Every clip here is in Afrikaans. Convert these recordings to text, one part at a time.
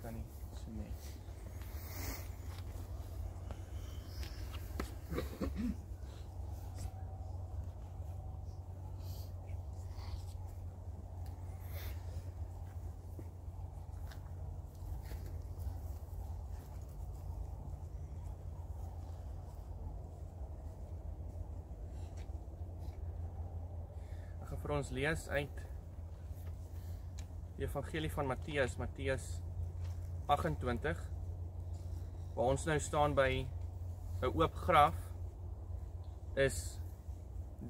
Tannie Sumé. Ek gaan vir ons lees uit die evangelie van Matteus, Matteus 28, waar ons nou staan by 'n oop graf, is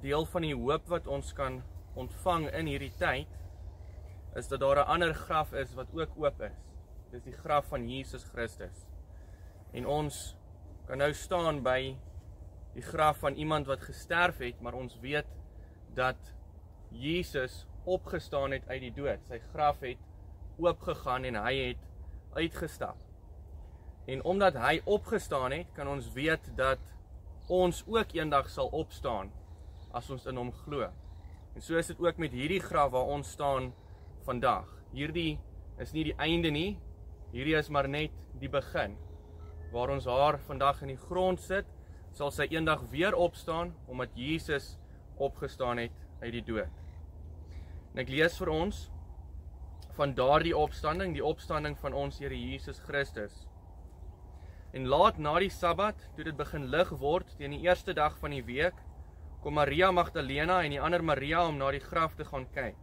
deel van die hoop wat ons kan ontvang in hierdie tyd, is dat daar 'n ander graf is wat ook oop is. Dis die graf van Jesus Christus. En ons kan nou staan by die graf van iemand wat gesterf het, maar ons weet dat Jesus opgestaan het uit die dood. Sy graf het oopgegaan en hy het uitgestap. En omdat hy opgestaan het, kan ons weet dat ons ook eendag sal opstaan as ons in hom glo. En so is dit ook met hierdie graf waar ons staan vandag. Hierdie is nie die einde nie, hierdie is maar net die begin. Waar ons haar vandag in die grond sit, sal sy eendag weer opstaan, omdat Jesus opgestaan het uit die dood. En ek lees vir ons van daardie opstanding, die opstanding van ons Here Jesus Christus. En laat na die Sabbat, toe dit begin lig word, teen die eerste dag van die week, kom Maria Magdalena en die ander Maria om na die graf te gaan kyk.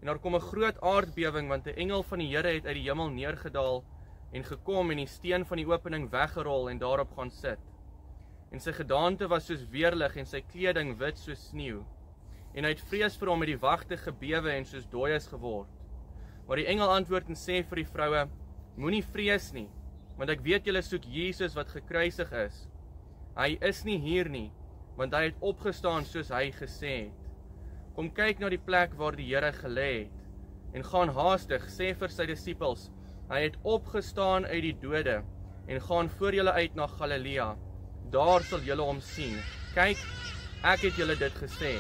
En daar kom 'n groot aardbewing, want 'n engel van die Here het uit die hemel neergedaal en gekom en die steen van die opening weggerol en daarop gaan sit. En sy gedaante was soos weerlig en sy kleding wit soos sneeu. En hy het vrees vir hom met die wagte gebewe en soos dooies geword. Maar die engel antwoord en sê vir die vroue, moenie vrees nie, want ek weet julle soek Jesus wat gekruisig is. Hy is nie hier nie, want hy het opgestaan soos hy gesê het. Kom kyk na die plek waar die Here gelê het, en gaan haastig, sê vir sy disippels, hy het opgestaan uit die dode, en gaan voor julle uit na Galilea. Daar sal julle hom sien. Kyk, ek het julle dit gesê.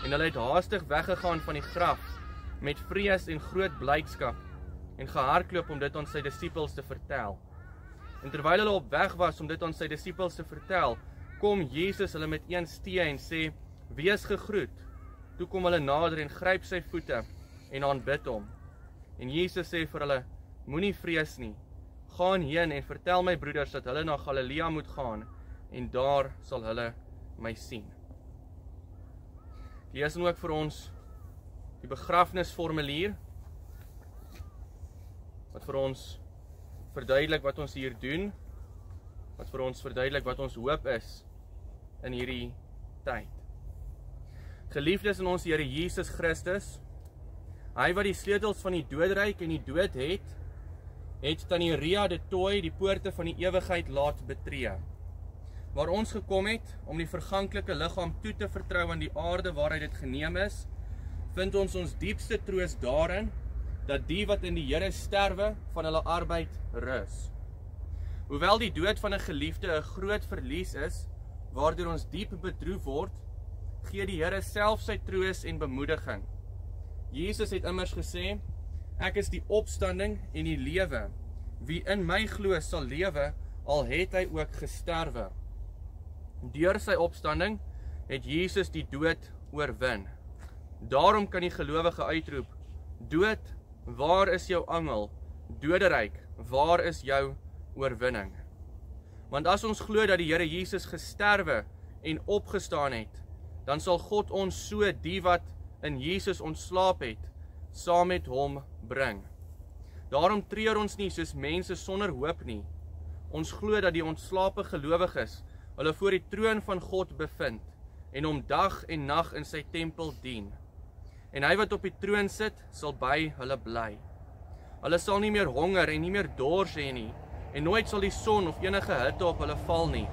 En hulle het haastig weggegaan van die graf, met vrees en groot blydskap, en gehardloop om dit aan sy disippels te vertel. En terwyl hulle op weg was om dit aan sy disippels te vertel, kom Jesus hulle met een stee en sê, wees gegroet. Toe kom hulle nader en gryp sy voete en aanbid hom. En Jesus sê vir hulle, moenie vrees nie, gaan heen en vertel my broeders dat hulle na Galilea moet gaan, en daar sal hulle my sien. Lees dan ook vir ons die begrafnisformulier, wat vir ons verduidelik wat ons hier doen, wat vir ons verduidelik wat ons hoop is in hierdie tyd. Geliefdes in ons Here Jesus Christus, hy wat die sleutels van die doodryk en die dood het Tannie Ria de Tooy die poorte van die ewigheid laat betree. Waar ons gekom het om die verganklike liggaam toe te vertrou aan die aarde waaruit dit geneem is, vind ons diepste troos daarin, dat die wat in die Here sterwe van hulle arbeid rus. Hoewel die dood van 'n geliefde 'n groot verlies is, waardeur ons diep bedroef word, gee die Here self sy troos en bemoediging. Jesus het immers gesê, ek is die opstanding en die lewe. Wie in my glo sal lewe, al het hy ook gesterwe. Deur sy opstanding het Jesus die dood oorwin. Daarom kan die gelowige uitroep, dood, waar is jou angel? Doderyk, waar is jou oorwinning? Want as ons glo dat die Here Jesus gesterwe en opgestaan het, dan sal God ons so die wat in Jesus ontslaap het, saam met hom bring. Daarom treur ons nie soos mense sonder hoop nie. Ons glo dat die ontslape gelowiges hulle voor die troon van God bevind en hom dag en nag in sy tempel dien. En hy wat op die troon sit, sal by hulle bly. Hulle sal nie meer honger en nie meer dors hê nie, en nooit sal die son of enige hitte op hulle val nie.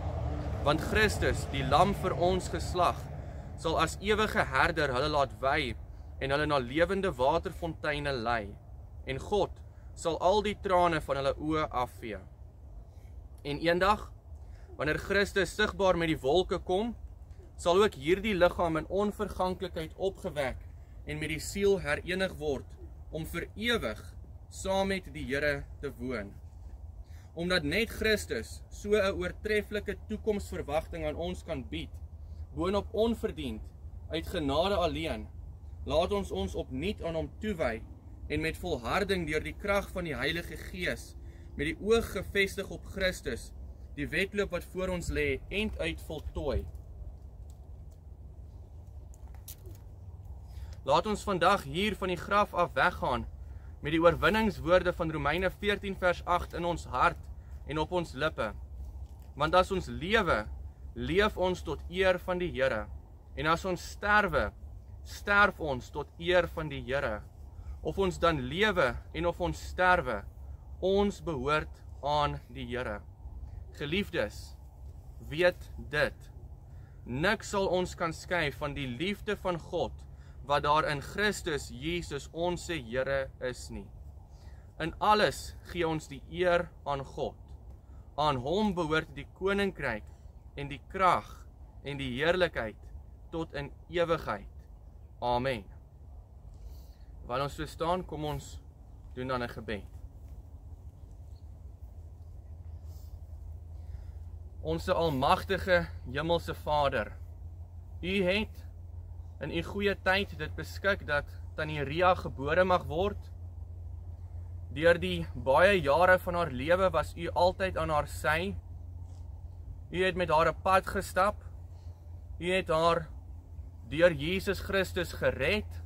Want Christus, die lam vir ons geslag, sal as ewige herder hulle laat wei en hulle na lewende waterfonteine lei. En God sal al die trane van hulle oë afvee. En eendag, wanneer Christus sigbaar met die wolke kom, sal ook hierdie liggaam in onverganklikheid opgewek en met die siel herenig word, om vir ewig saam met die Here te woon. Omdat net Christus so 'n oortreffelike toekomsverwagting aan ons kan bied, boonop onverdiend, uit genade alleen, laat ons ons opnuut aan hom toewy en met volharding deur die krag van die Heilige Gees, met die oog gefestig op Christus, die wedloop wat voor ons lê, enduit voltooi. Laat ons vandag hier van die graf af weggaan, met die oorwinningswoorde van Romeine 14 vers 8 in ons hart en op ons lippe. Want as ons lewe, leef ons tot eer van die Here. En as ons sterwe, sterf ons tot eer van die Here. Of ons dan lewe en of ons sterwe, ons behoort aan die Here. Geliefdes, weet dit. Niks sal ons kan skei van die liefde van God, wat daar in Christus Jesus ons Here is nie. In alles gee ons die eer aan God. Aan hom behoort die koninkryk en die krag en die heerlikheid tot in ewigheid. Amen. Wanneer ons so staan, kom ons doen dan 'n gebed. Onse almagtige hemelse Vader, U het in U goeie tyd dit beskik dat Tannie Ria gebore mag word. Deur die baie jare van haar lewe was U altyd aan haar sy. U het met haar 'n pad gestap. U het haar deur Jesus Christus gered,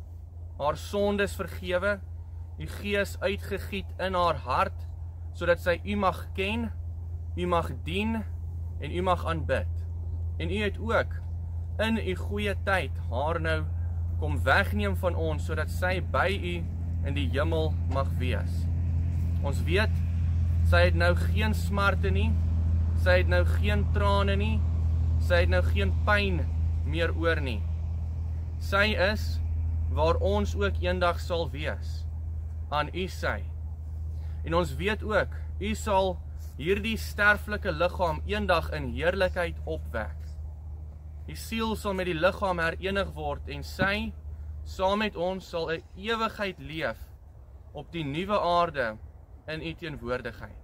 haar sondes vergewe, U Gees uitgegiet in haar hart, sodat sy U mag ken, U mag dien en U mag aanbid. En U het ook in U goeie tyd haar nou kom wegneem van ons, sodat sy by U in die hemel mag wees. Ons weet, sy het nou geen smarte nie, sy het nou geen trane nie, sy het nou geen pyn meer oor nie. Sy is waar ons ook eendag sal wees, aan U sy. En ons weet ook, U sal hierdie sterflike liggaam eendag in heerlikheid opwek. Die siel sal met die liggaam herenig word en sy, saam met ons, sal 'n ewigheid leef op die nuwe aarde in U teenwoordigheid.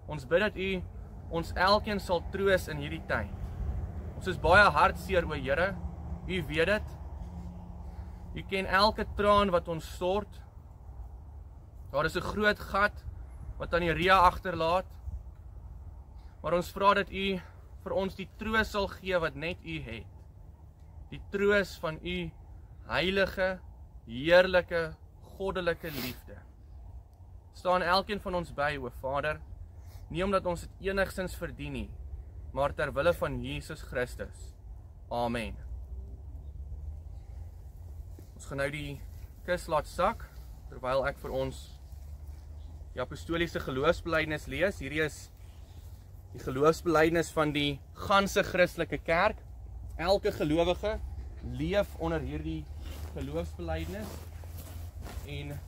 Ons bid dat U ons elkeen sal troos in hierdie tyd. Ons is baie hartseer, o Here, U weet dit. U ken elke traan wat ons stort. Daar is 'n groot gat wat aan die Ria agterlaat. Maar ons vra dat U vir ons die troos sal gee wat net U het. Die troos van U heilige, heerlike, goddelike liefde. Staan elkeen van ons by, o Vader, nie omdat ons dit enigstens verdien nie, maar ter wille van Jesus Christus. Amen. Ons gaan nou die kus laat sak, terwyl ek vir ons die apostoliese geloofsbelijdenis lees. Hierdie is die geloofsbelijdenis van die ganse Christelike kerk. Elke gelowige leef onder hierdie geloofsbelijdenis. En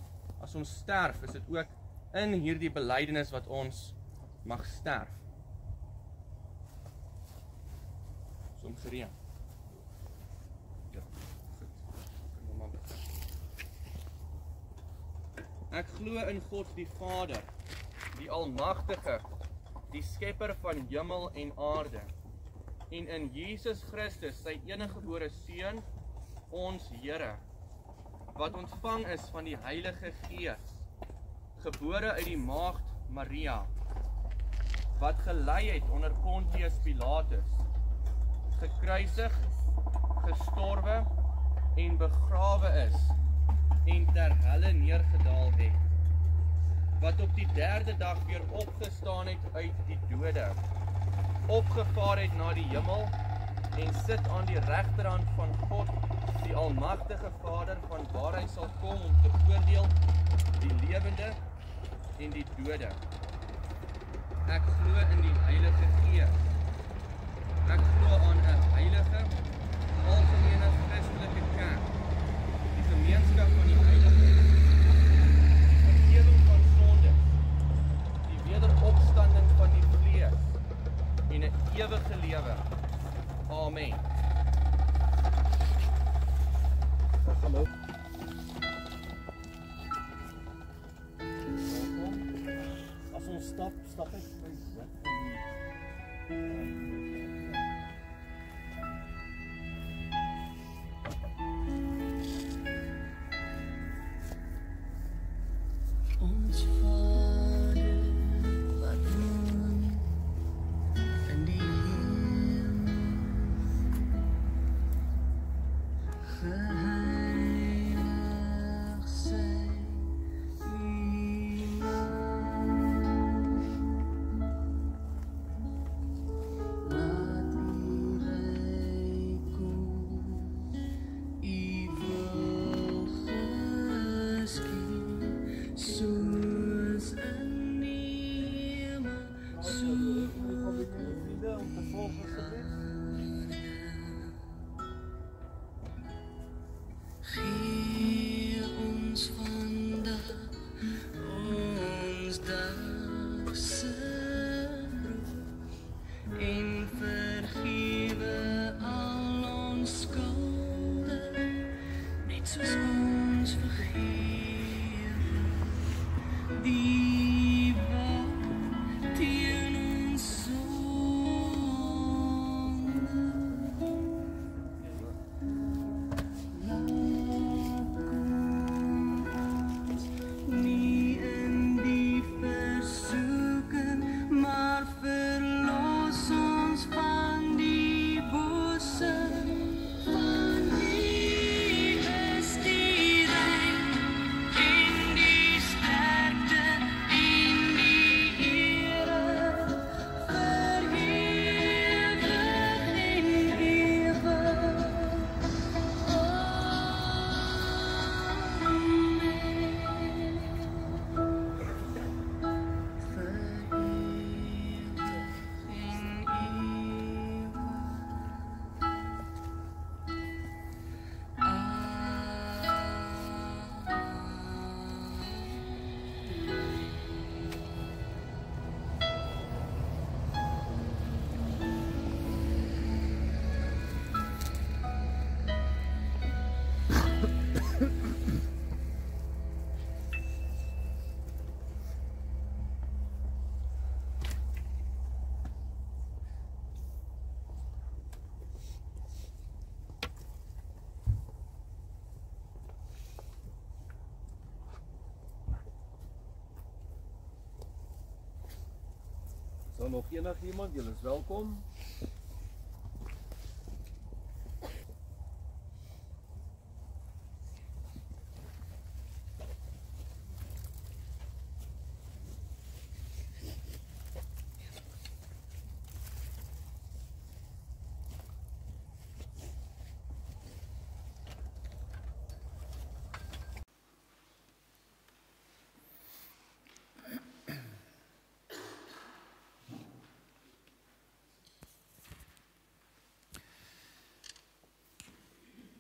as ons sterf, is dit ook in hierdie belijdenis wat ons mag sterf. Soms gereed. Ja, goed. Ek glo in God die Vader, die Almagtige, die Skepper van hemel en aarde, en in Jesus Christus, sy eniggebore Seun, ons Here, wat ontvang is van die Heilige Gees, gebore uit die maagd Maria, wat gelei het onder Pontius Pilatus, gekruisig, gestorwe en begrawe is, en ter helle neergedaal het, wat op die 3de dag weer opgestaan het uit die dode, opgevaar het na die hemel, en sit aan die regterhand van God, die Almagtige Vader, van waar hy sal kom om te oordeel die lewende en die dode. Ek glo in die Heilige Gees. Ek glo aan 'n heilige, algemene Christelike kerk, die gemeenskap van die heiliges, die vergifnis van sondes, die wederopstanding van die vlees en 'n ewige lewe. Amen. as ons stap ek weg van Ons Vader wat woon in die hemel, geheilig sy U naam. Laat U rijk kom, U wil geskied, soos in die hemel, so ook vriende om te volg asseblief. Gee ons vandag ons dagse brood en vergewe al ons skulde, net soos ons vergewe die wat teen ons sonde. Nie in die versoeking, maar verlos ons van die bose. Van U is die rijk en die sterkte en die ere, verewig en ewig. Is daar nog enigiemand? Julle is welkom.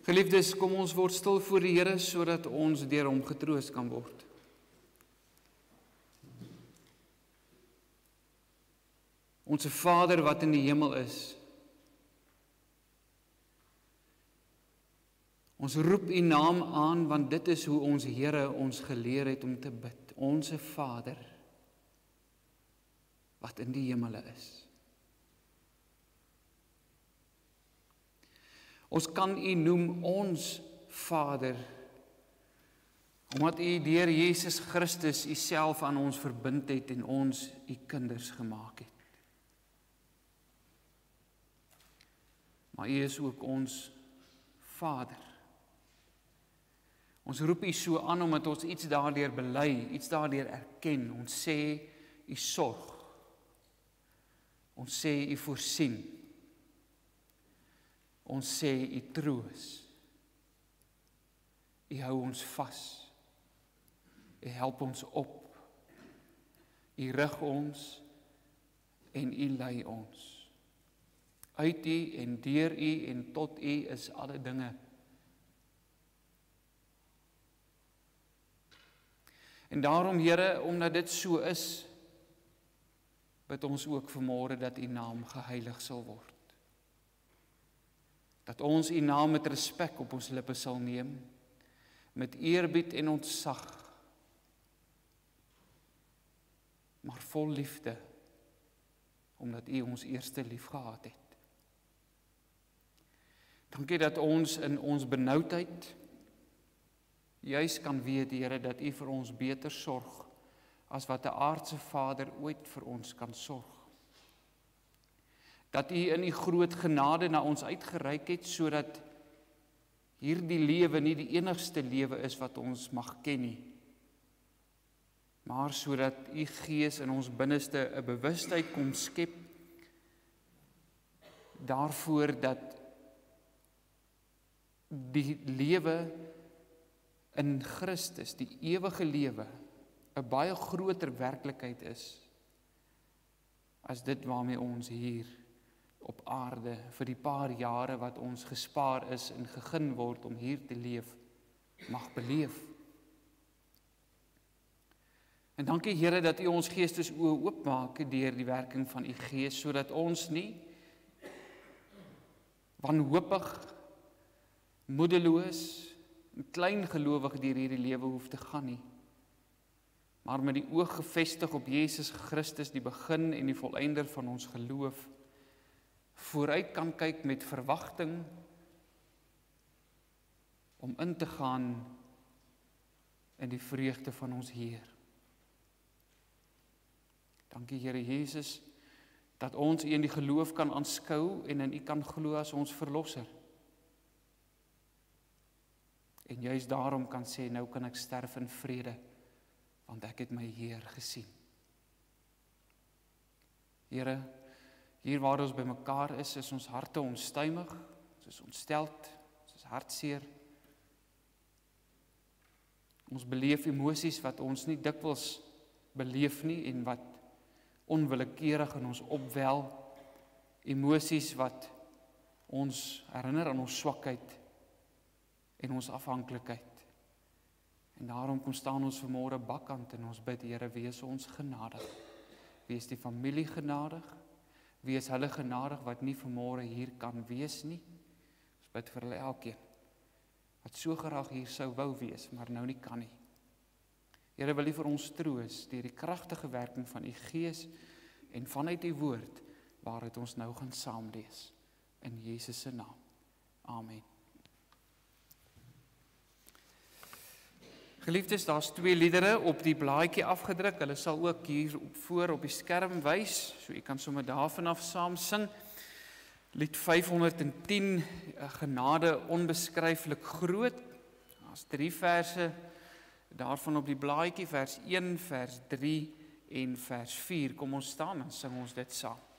Geliefdes, kom ons word stil voor die Here sodat ons deur hom getroos kan word. Onse Vader wat in die hemel is, ons roep U naam aan want dit is hoe ons Here ons geleer het om te bid. Onse Vader wat in die hemele is. Ons kan U noem ons Vader, omdat U deur Jesus Christus U self aan ons verbind het en ons U kinders gemaak het. Maar U is ook ons Vader. Ons roep U so aan omdat ons iets daardeur bely, iets daardeur erken. Ons sê U sorg. Ons sê U voorsien. Ons sê U troos. U hou ons vas. U help ons op. U rig ons en U lei ons. Uit U en deur U en tot U is alle dinge. En daarom, Here, omdat dit so is, bid ons ook vanmôre dat U naam geheilig sal word. Dat ons U naam met respek op ons lippe sal neem, met eerbied en ontzag, maar vol liefde, omdat U ons eerste lief gehad het. Dankie dat ons in ons benoudheid juis kan weet, Here, dat U vir ons beter sorg as wat 'n aardse Vader ooit vir ons kan sorg. Dat U in U groot genade na ons uitgereik het, sodat hierdie lewe nie die enigste lewe is wat ons mag ken nie, maar sodat U Gees in ons binneste 'n bewustheid kom skep daarvoor dat die lewe in Christus, die ewige lewe, 'n baie groter werklikheid is as dit waarmee ons hier op aarde vir die paar jare wat ons gespaar is en gegeen word om hier te leef, mag beleef. En dankie Here dat U ons geestesoë oopmaak deur die werking van U Gees, sodat ons nie wanhoopig, moedeloos en kleingelowig deur hierdie lewe hoef te gaan nie, maar met die oog gefestig op Jesus Christus, die begin en die volëinder van ons geloof, vooruit kan kyk met verwagting om in te gaan in die vreugde van ons Heer. Dankie Here Jesus, dat ons U in die geloof kan aanskou en in U kan glo as ons verlosser. En juist daarom kan sê, nou kan ek sterf in vrede, want ek het my Heer gesien. Here, hier waar ons by mekaar is ons harte onstuimig, ons is ontsteld, ons is hartseer. Ons beleef emosies wat ons nie dikwels beleef nie en wat onwillekeurig in ons opwel, emosies wat ons herinner aan ons swakheid en ons afhanklikheid. En daarom kom staan ons vanmôre bakkant en ons bid, Here, wees ons genadig. Wees die familie genadig, wees hulle genadig wat nie vanmôre hier kan wees nie. Ons bid vir hulle elkeen wat so graag hier sou wou wees, maar nou nie kan nie. Here, wil U vir ons troos deur die kragtige werking van U Gees en vanuit U woord waaruit ons nou gaan saam lees. In Jesus se naam. Amen. Geliefdes, daar's 2 liedere op die blaadjie afgedruk. Hulle sal ook hier voor op die skerm wys, so U kan sommer daarvan af saam sing. Lied 510, Genade onbeskryflik groot. Daar's 3 verse daarvan op die blaadjie, vers 1, vers 3 en vers 4. Kom ons staan en sing ons dit saam. Genade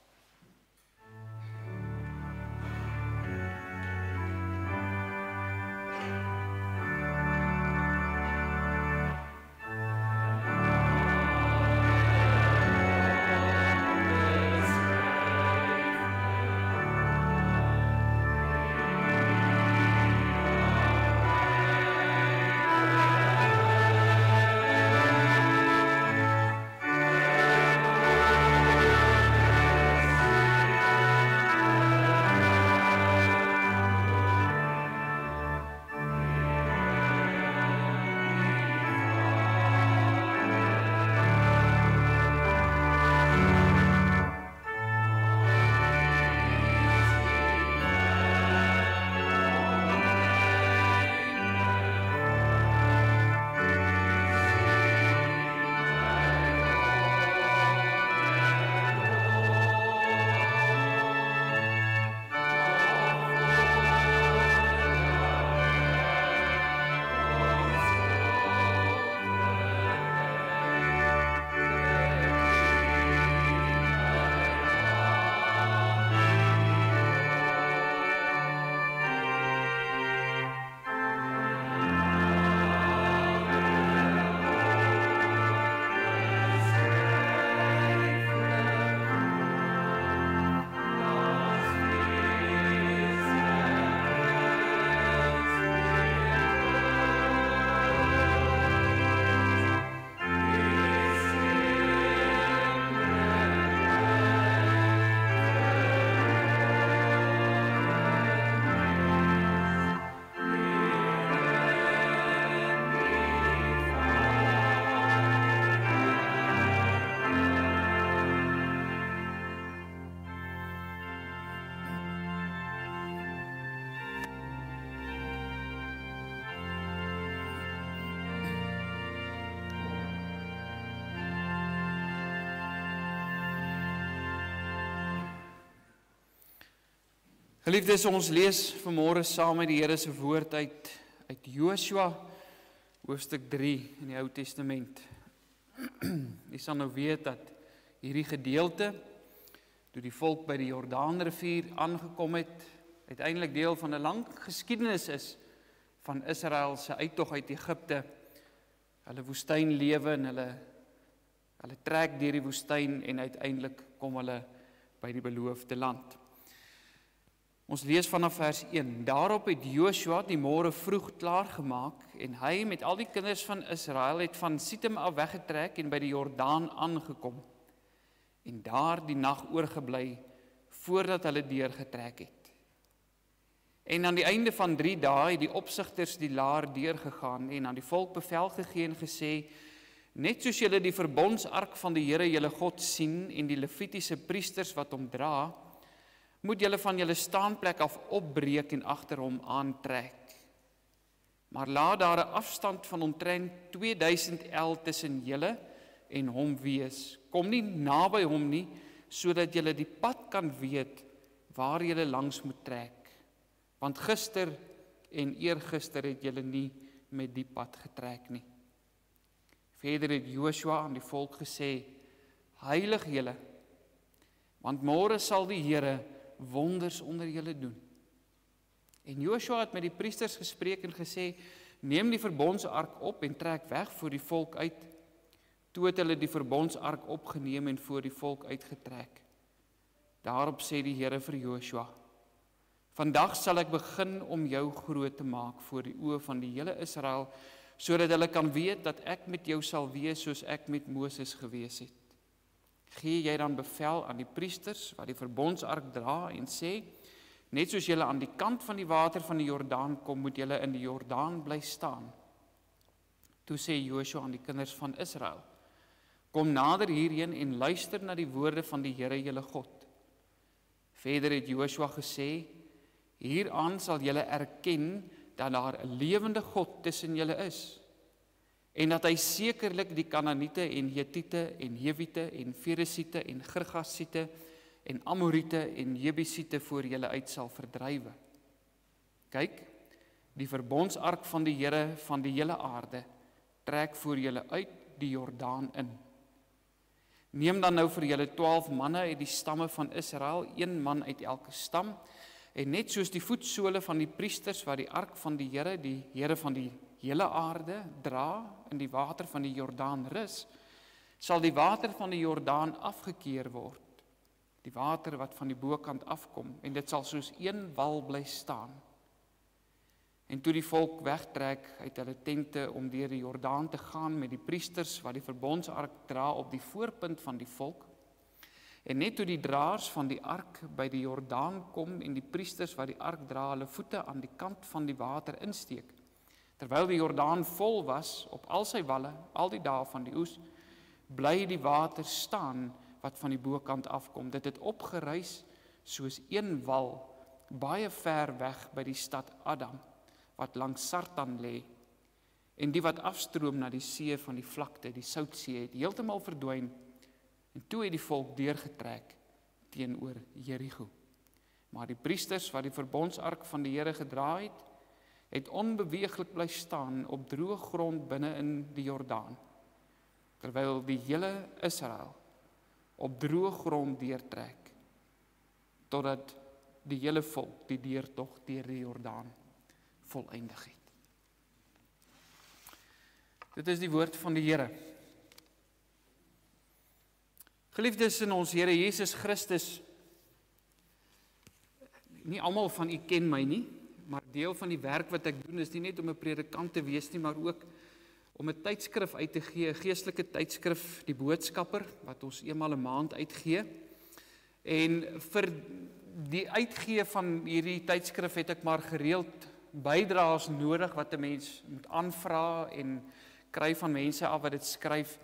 Geliefdes, ons lees vanmôre saam met die Here se woord uit Josua, hoofstuk 3 in die Ou Testament. Jy sal nou weet dat hierdie gedeelte, toe die volk by die Jordaanrivier aangekom het, uiteindelik deel van 'n lang geskiedenis is van Israel se uittog uit Egipte, hulle woestynlewe en hulle trek deur die woestyn en uiteindelik kom hulle by die beloofde land. Ons lees vanaf vers 1. Daarop het Josua die môre vroeg klaar gemaak en hy met al die kinders van Israel het van Sitim af weggetrek en by die Jordaan aangekom en daar die nag oorgebly voordat hulle deurgetrek het. En aan die einde van 3 dae het die opsigters die laar deurgegaan en aan die volk bevel gegee en gesê: net soos julle die verbondsark van die Here julle God sien en die Levitiese priesters wat hom dra, moet julle van julle staanplek af opbreek en agter hom aantrek. Maar laat daar 'n afstand van omtrent 2000 el tussen julle en hom wees. Kom nie naby hom nie, sodat julle die pad kan weet waar julle langs moet trek. Want gister en eergister het julle nie met die pad getrek nie. Verder het Josua aan die volk gesê: heilig julle, want môre sal die Here wonders onder julle doen. En Josua het met die priesters gespreek en gesê: neem die verbondsark op en trek weg voor die volk uit. Toe het hulle die verbondsark opgeneem en voor die volk uitgetrek. Daarop sê die Here vir Josua: vandag sal ek begin om jou groot te maak voor die oë van die hele Israel, sodat hulle kan weet dat ek met jou sal wees soos ek met Moses gewees het. Gee jy dan bevel aan die priesters wat die verbondsark dra en sê: net soos julle aan die kant van die water van die Jordaan kom, moet julle in die Jordaan bly staan. Toe sê Josua aan die kinders van Israel: kom nader hierheen en luister na die woorde van die Here julle God. Verder het Josua gesê: hieraan sal julle erken dat daar 'n lewende God tussen julle is, en dat hy sekerlik die Kanaaniete en Hetiete en Hewite en Feresiete en Girgasiete en Amoriete en Jebusiete voor julle uit sal verdrywe. Kyk, die verbondsark van die Here van die hele aarde trek voor julle uit die Jordaan in. Neem dan nou vir julle 12 manne uit die stamme van Israel, 1 man uit elke stam, en net soos die voetsole van die priesters wat die ark van die Here van die hele aarde dra in die water van die Jordaan rus, sal die water van die Jordaan afgekeer word, die water wat van die bokant afkom, en dit sal soos een wal bly staan. En toe die volk wegtrek uit hulle tente om deur die Jordaan te gaan met die priesters wat die verbondsark dra op die voorpunt van die volk, en net toe die draers van die ark by die Jordaan kom en die priesters wat die ark dra hulle voete aan die kant van die water insteek, terwyl die Jordaan vol was op al sy walle, al die dae van die oes, bly die water staan wat van die bokant afkom. Dit het opgereis soos een wal, baie ver weg by die stad Adam, wat langs Sartan lê, en die wat afstroom na die see van die vlakte, die Soutsee, het heeltemal verdwyn, en toe het die volk deurgetrek teenoor Jerigo. Maar die priesters wat die verbondsark van die Here gedra het onbeweeglik bly staan op droë grond binne in die Jordaan, terwyl die hele Israel op droë grond deurtrek, totdat die hele volk die deurtog deur die Jordaan volëindig het. Dit is die woord van die Here. Geliefdes in ons Here Jesus Christus, nie almal van u ken my nie, maar deel van die werk wat ek doen is nie net om 'n predikant te wees nie, maar ook om 'n tydskrif uit te gee, 'n geestelike tydskrif, die Boodskapper, wat ons eenmal 'n maand uitgee. En vir die uitgee van hierdie tydskrif het ek maar gereeld bydraes nodig wat 'n mens moet aanvra en kry van mense af wat dit skryf.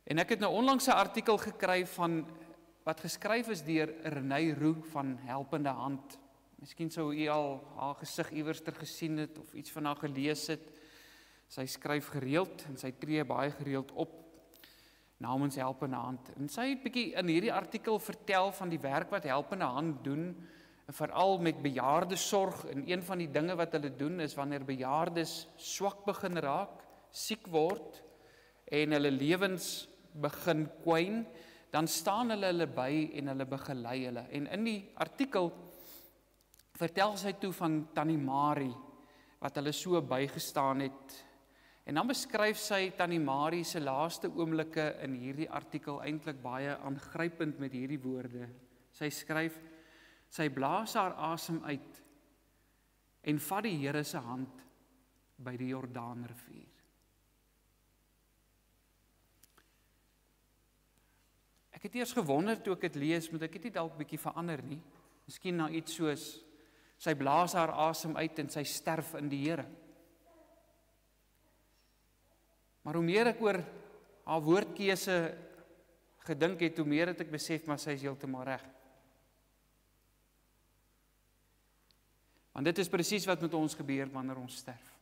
En ek het nou onlangs 'n artikel gekry van wat geskryf is deur Renée Roux van Helpende Hand. Miskien sou u al haar gesig iewerster gesien het of iets van haar gelees het. Sy skryf gereeld en sy tree baie gereeld op namens Helpende Hand. En sy het bietjie in hierdie artikel vertel van die werk wat Helpende Hand doen veral met bejaardesorg, en een van die dinge wat hulle doen is wanneer bejaardes swak begin raak, siek word en hulle lewens begin kwyn, dan staan hulle by en hulle begelei hulle. En in die artikel vertel sy toe van Tannie Marie wat hulle so bygestaan het. En dan beskryf sy Tannie Marie se laaste oomblikke in hierdie artikel eintlik baie aangrypend met hierdie woorde. Sy skryf: sy blaas haar asem uit en vat die Here se hand by die Jordaanrivier. Ek het eers gewonder toe ek dit lees, moet ek dit nie dalk bietjie verander nie. Miskien na iets soos sy blaas haar asem uit en sy sterf in die Here. Maar hoe meer ek oor haar woordkeuse gedink het, hoe meer het ek besef, maar sy is heeltemal reg. Want dit is presies wat met ons gebeur wanneer ons sterf.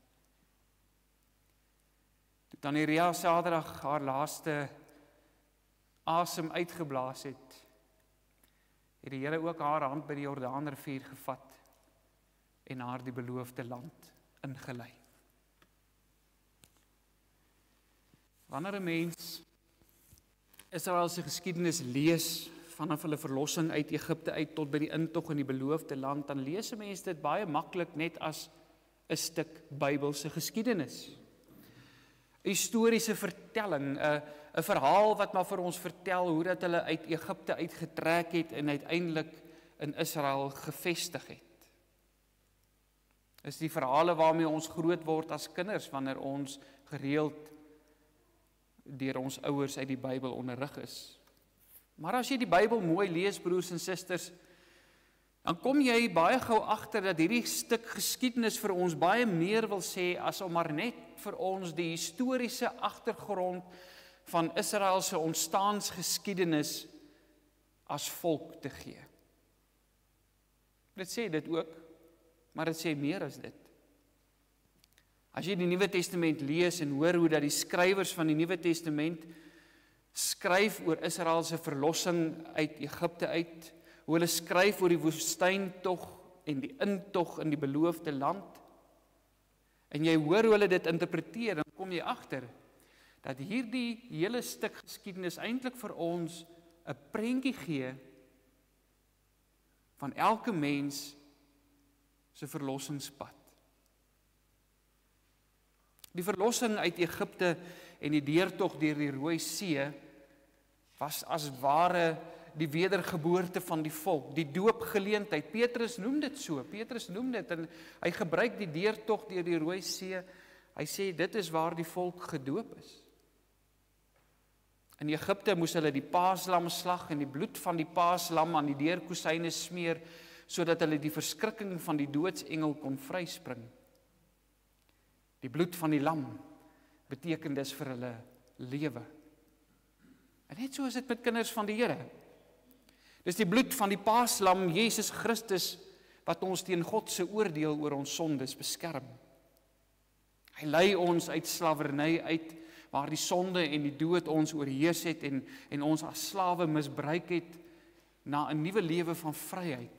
Toe Tannie Ria Saterdag haar laaste asem uitgeblaas het die Here ook haar hand by die Jordaanrivier gevat en haar die beloofde land ingelei. Wanneer 'n mens Israel se geskiedenis lees, vanaf hulle verlossing uit Egipte uit tot by die intog in die beloofde land, dan lees 'n mens dit baie maklik net as 'n stuk Bybelse geskiedenis. 'n Historiese vertelling, 'n verhaal wat maar vir ons vertel hoe dat hulle uit Egipte uitgetrek het en uiteindelik in Israel gevestig het. Is die verhale waarmee ons groot word as kinders wanneer ons gereeld deur ons ouers uit die Bybel onderrig is. Maar as jy die Bybel mooi lees, broers en susters, dan kom jy baie gou agter dat hierdie stuk geskiedenis vir ons baie meer wil sê as om maar net vir ons die historiese agtergrond van Israel se ontstaansgeskiedenis as volk te gee. Dit sê dit ook, maar dit sê meer as dit. As jy die Nuwe Testament lees en hoor hoe dat die skrywers van die Nuwe Testament skryf oor Israel se verlossing uit Egipte uit, hoe hulle skryf oor die woestyntog en die intog in die beloofde land, en jy hoor hoe hulle dit interpreteer, dan kom jy agter dat hierdie hele stuk geskiedenis eintlik vir ons 'n prentjie gee van elke mens se verlossingspad. Die verlossing uit Egipte en die deurtog deur die Rooi See was as ware die wedergeboorte van die volk, die doopgeleentheid. Petrus noem dit so, Petrus noem dit, en hy gebruik die deurtog deur die Rooi See. Hy sê dit is waar die volk gedoop is. In Egipte moes hulle die paaslam slag en die bloed van die paaslam aan die deurkosyne smeer, sodat hulle die verskrikking van die doodsengel kon vryspring. Die bloed van die lam beteken dis vir hulle lewe. En net so is dit met kinders van die Here. Dis die bloed van die paaslam, Jesus Christus, wat ons teen God se oordeel oor ons sondes beskerm. Hy lei ons uit slawerny uit, waar die sonde en die dood ons oorheers het en ons as slawe misbruik het, na 'n nuwe lewe van vryheid.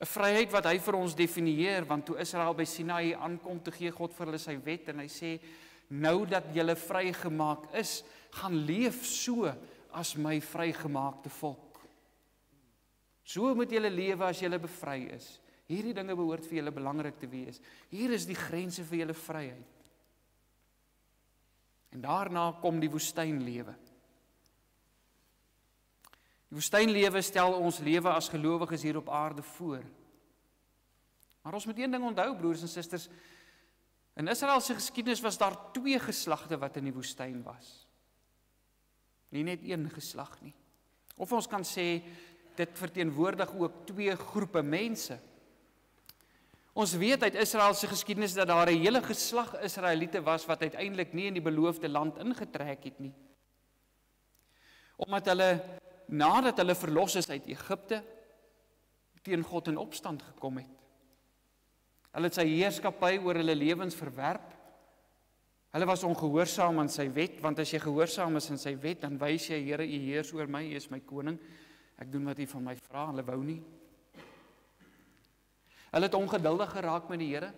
'n Vryheid wat hy vir ons definieer, want toe Israel by Sinaï aankom, toe gee God vir hulle sy wet en hy sê, nou dat julle vrygemaak is, gaan leef so as my vrygemaakte volk. So moet julle lewe as julle bevry is. Hierdie dinge behoort vir julle belangrik te wees. Hier is die grense vir julle vryheid. En daarna kom die woestynlewe. Die woestynlewe stel ons lewe as gelowiges hier op aarde voor. Maar ons moet een ding onthou, broers en susters, in Israel se geskiedenis was daar 2 geslagte wat in die woestyn was. Nie net 1 geslag nie. Of ons kan sê, dit verteenwoordig ook 2 groepe mense. Ons weet uit Israel se geskiedenis dat daar 'n hele geslag Israeliete was wat uiteindelik nie in die beloofde land ingetrek het nie. Omdat hulle, nadat hulle verlos is uit Egipte, teen God in opstand gekom het. Hulle het sy heerskappy oor hulle lewens verwerp. Hulle was ongehoorsaam aan sy wet, want as jy gehoorsaam is aan sy wet, dan wys jy, Here, U heers oor my, U is my koning. Ek doen wat U van my vra. Hulle wou nie. Hulle het ongeduldig geraak met die Here.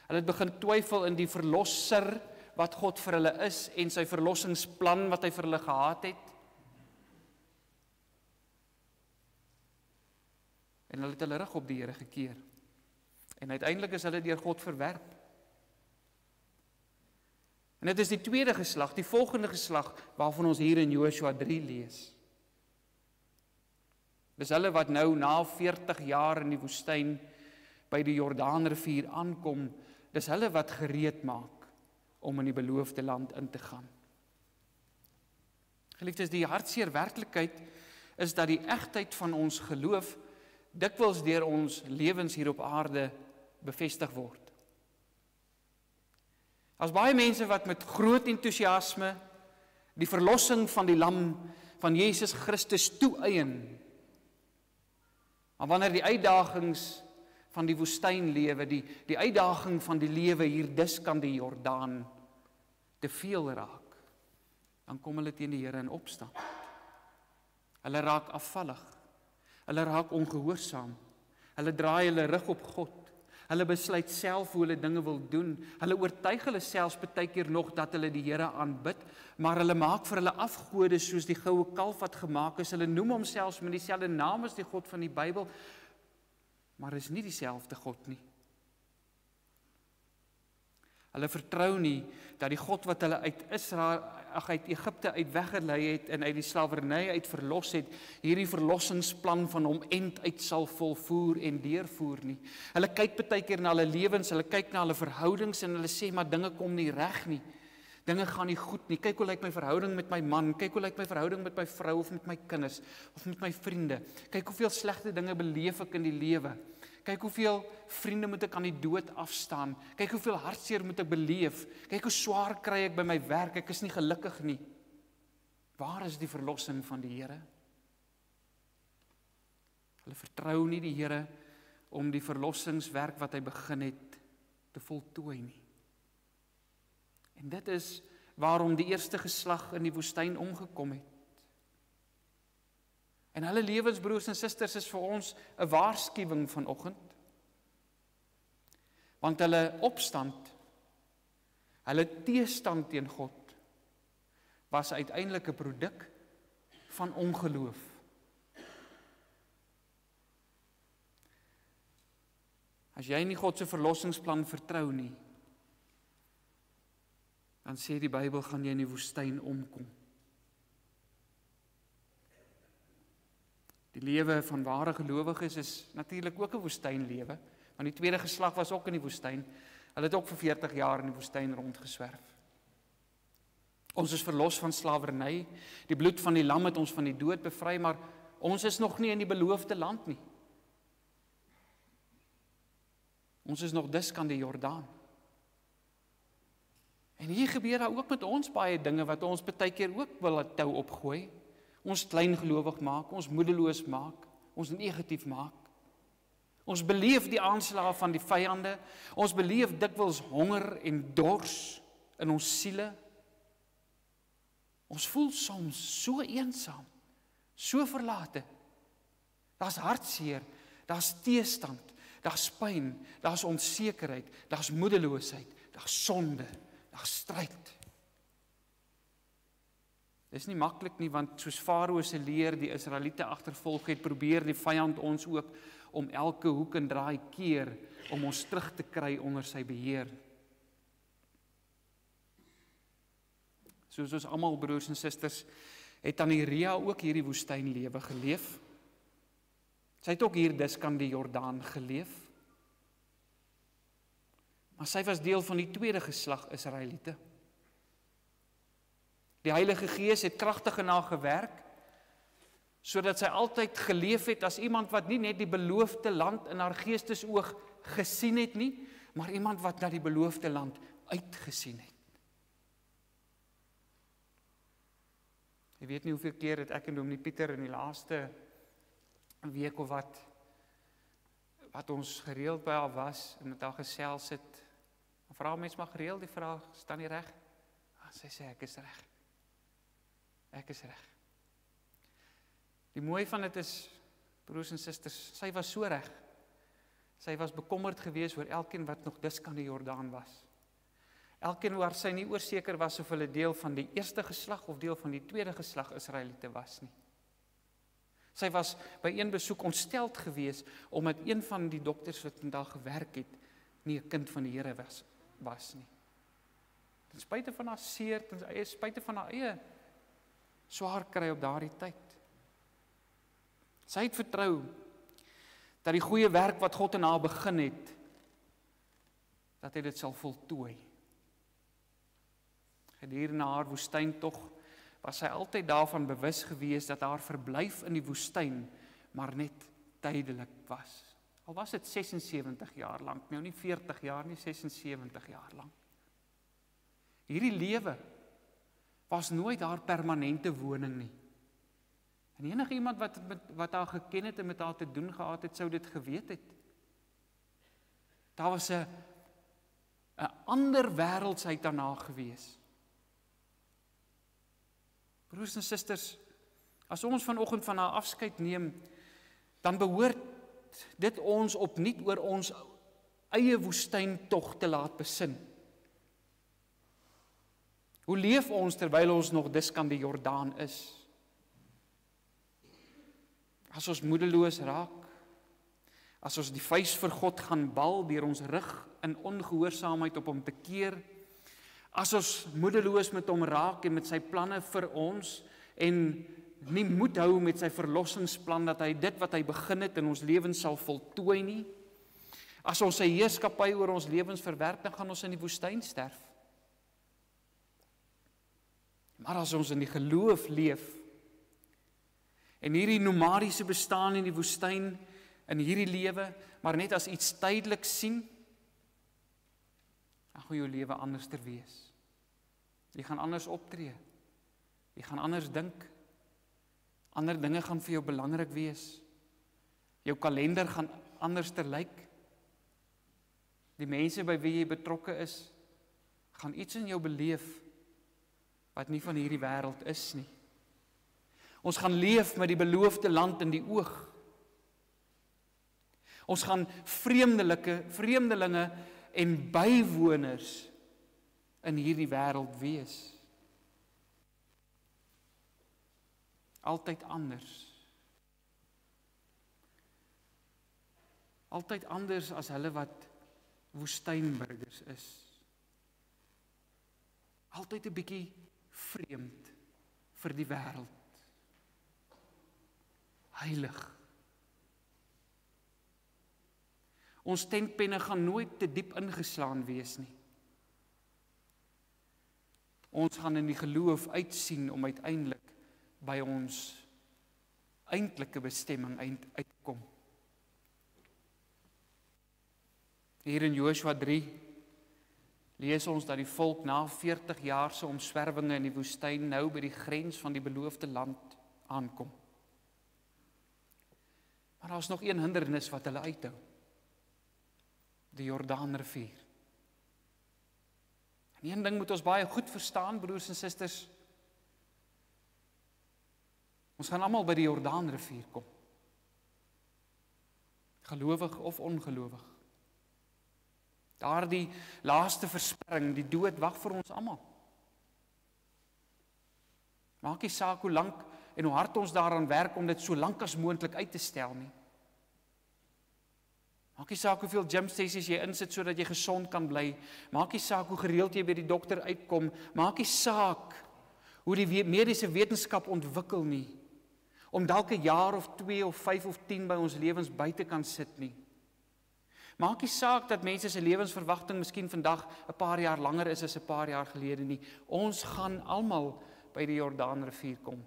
Hulle het begin twyfel in die verlosser wat God vir hulle is en sy verlossingsplan wat hy vir hulle gehad het. En hulle het hulle rug op die Here gekeer. En uiteindelik is hulle deur God verwerp. En dit is die tweede geslag, die volgende geslag waarvan ons hier in Joshua 3 lees. Dis hulle wat nou na 40 jaar in die woestyn by die Jordaanrivier aankom. Dis hulle wat gereed maak om in die beloofde land in te gaan. Geliefdes, die hartseer werklikheid is dat die egtheid van ons geloof dikwels deur ons lewens hier op aarde bevestig word. As baie mense wat met groot entoesiasme die verlossing van die lam van Jesus Christus toeëien, maar wanneer die uitdagings van die woestynlewe, die uitdaging van die lewe hier diskant die Jordaan te veel raak, dan kom hulle teen die Here in opstand. Hulle raak afvallig. Hulle raak ongehoorsaam. Hulle draai hulle rug op God. Hulle besluit self hoe hulle dinge wil doen. Hulle oortuig hulle selfs baie keer nog dat hulle die Here aanbid, maar hulle maak vir hulle afgode soos die goue kalf wat gemaak is. Hulle noem homself met dieselfde naam as die God van die Bybel, maar is nie dieselfde God nie. Hulle vertrou nie dat die God wat hulle uit Egipte uit weggelei het en uit die slawerny uit verlos het, hierdie verlossingsplan van hom uit sal volvoer en deurvoer nie. Hulle kyk baie keer na hulle lewens, hulle kyk na hulle verhoudings en hulle sê, maar dinge kom nie reg nie. Dinge gaan nie goed nie. Kyk hoe lyk my verhouding met my man, kyk hoe lyk my verhouding met my vrou of met my kinders of met my vriende. Kyk hoeveel slegte dinge beleef ek in die lewe. Kyk hoeveel vriende moet ek aan die dood afstaan. Kyk hoeveel hartseer moet ek beleef. Kyk hoe swaar kry ek by my werk. Ek is nie gelukkig nie. Waar is die verlossing van die Here? Hulle vertrou nie die Here om die verlossingswerk wat hy begin het te voltooi nie. En dit is waarom die eerste geslag in die woestyn omgekom het. En hulle lewens, broers en susters, is vir ons 'n waarskuwing vanoggend. Want hulle opstand, hulle teestand teen God, was uiteindelik 'n produk van ongeloof. As jy nie God se verlossingsplan vertrou nie, dan sê die Bybel, gaan jy in die woestyn omkom. Die lewe van ware gelowiges is natuurlik ook 'n woestynlewe, want die tweede geslag was ook in die woestyn. Hulle het ook vir 40 jaar in die woestyn rondgeswerf. Ons is verlos van slawerny. Die bloed van die lam het ons van die dood bevry, maar ons is nog nie in die beloofde land nie. Ons is nog diskant die Jordaan. En hier gebeur daar ook met ons baie dinge wat ons baie keer ook wil 'n tou opgooi. Ons klein gelowig maak, ons moedeloos maak, ons negatief maak. Ons beleef die aanslae van die vyande, ons beleef dikwels honger en dors in ons siele. Ons voel soms so eensaam, so verlate. Daar's hartseer, daar's teestand, daar's pyn, daar's onsekerheid, daar's moedeloosheid, daar's sonde, daar's stryd. Dis nie maklik nie, want soos Farao se leer die Israeliete agtervolg het, probeer die vyand ons ook om elke hoek en draai keer om ons terug te kry onder sy beheer. Soos ons almal, broers en susters, het Ria ook hierdie woestynlewe geleef. Sy het ook hier diskant die Jordaan geleef. Maar sy was deel van die tweede geslag Israeliete. Die Heilige Gees het kragtig in haar gewerk, sodat sy altyd geleef het as iemand wat nie net die beloofde land in haar geestesoog gesien het nie, maar iemand wat na die beloofde land uitgesien het. Jy weet nie hoeveel keer het ek en Dominee Pieter in die laaste week of wat ons gereeld by haar was en met haar gesels het. Dan vra mens maar gereeld die vraag, staan jy reg? Sy sê ek is reg. Ek is reg. Die mooi van dit is, broers en susters, sy was so reg, Sy was bekommerd geweest oor elkeen wat nog disk aan die Jordaan was. Elkeen waar sy nie oorseker was of hulle deel van die eerste geslag of deel van die tweede geslag Israeliete was nie. Sy was by een besoek ontsteld geweest omdat een van die dokters wat vandag gewerk het, nie 'n kind van die Here was nie. Ten spyte van haar seer, ten spyte van haar eie swaar kry op daardie tyd. Sy het vertrou dat die goeie werk wat God in haar begin het, dat hy dit sal voltooi. Gedurende haar woestyntog was sy altyd daarvan bewus gewees dat haar verblyf in die woestyn maar net tydelik was. Al was dit 76 jaar lank, nou nie 40 jaar nie, 76 jaar lank. Hierdie lewe was nooit haar permanente woning nie. En enige iemand wat haar geken het en met haar te doen gehad het, sou dit geweet het. Daar was 'n ander wêreldsheid daarna gewees. Broers en susters, as ons vanoggend van haar afskeid neem, dan behoort dit ons opnuut oor ons eie woestyntog te laat besin. Hoe leef ons terwyl ons nog disk aan die Jordaan is? As ons moedeloos raak, as ons die vuis vir God gaan bal deur ons rug in ongehoorsaamheid op hom te keer, as ons moedeloos met hom raak en met sy planne vir ons en nie moed hou met sy verlossingsplan dat hy dit wat hy begin het in ons lewens sal voltooi nie, as ons sy heerskappy oor ons lewens verwerp, dan gaan ons in die woestyn sterf. Maar as ons in die geloof leef en hierdie nomadiese bestaan in die woestyn, in hierdie lewe, maar net as iets tydelik sien, dan gaan jou lewe anders ter wees. Jy gaan anders optree. Jy gaan anders dink. Ander dinge gaan vir jou belangrik wees. Jou kalender gaan anders ter lyk. Die mense by wie jy betrokke is, gaan iets in jou beleef wat nie van hierdie wêreld is nie. Ons gaan leef met die beloofde land in die oog. Ons gaan vreemdelinge en bywoners in hierdie wêreld wees. Altyd anders. Altyd anders as hulle wat woestynburgers is. Altyd 'n bietjie vreemd vir die wêreld. Heilig. Ons tentpenne gaan nooit te diep ingeslaan wees nie. Ons gaan in die geloof uitsien om uiteindelik by ons eintlike bestemming uitkom. Hier in Josua 3 lees ons dat die volk na 40 jaar se omswerwinge in die woestyn nou by die grens van die beloofde land aankom. Maar daar is nog een hindernis wat hulle uithou. Die Jordaanrivier. En een ding moet ons baie goed verstaan, broers en susters. Ons gaan almal by die Jordaanrivier kom. Gelowig of ongelowig. Daardie laaste versperring, die dood wag vir ons almal. Maak nie saak hoe lank en hoe hard ons daaraan werk om dit so lank as moontlik uit te stel nie. Maak nie saak hoeveel gym sessies jy insit sodat jy gesond kan bly. Maak nie saak hoe gereeld jy by die dokter uitkom. Maak nie saak hoe die mediese wetenskap ontwikkel nie. Om dalk 'n jaar of 2 of 5 of 10 by ons lewens buite kan sit nie. Maak nie saak dat mense se lewensverwagting miskien vandag 'n paar jaar langer is as 'n paar jaar gelede nie. Ons gaan almal by die Jordaanrivier kom.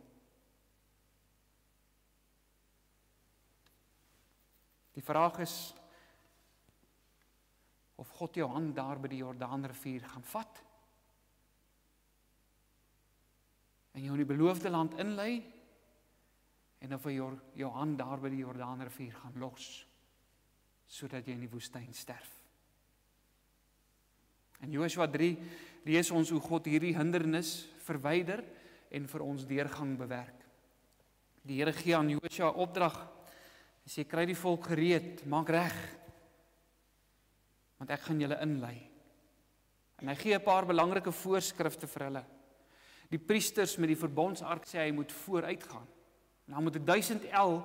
Die vraag is of God jou hand daar by die Jordaanrivier gaan vat en jou in die beloofde land inlei en of hy jou hand daar by die Jordaanrivier gaan los sodat jy in die woestyn sterf. In Josua 3 lees ons hoe God hierdie hindernis verwyder en vir ons deurgang bewerk. Die Here gee aan Josua opdrag. Hy sê kry die volk gereed, maak reg. want ek gaan julle inlei. En hy gee 'n paar belangrike voorskrifte vir hulle. Die priesters met die verbondsark sê hy moet vooruitgaan. En dan moet 1000 el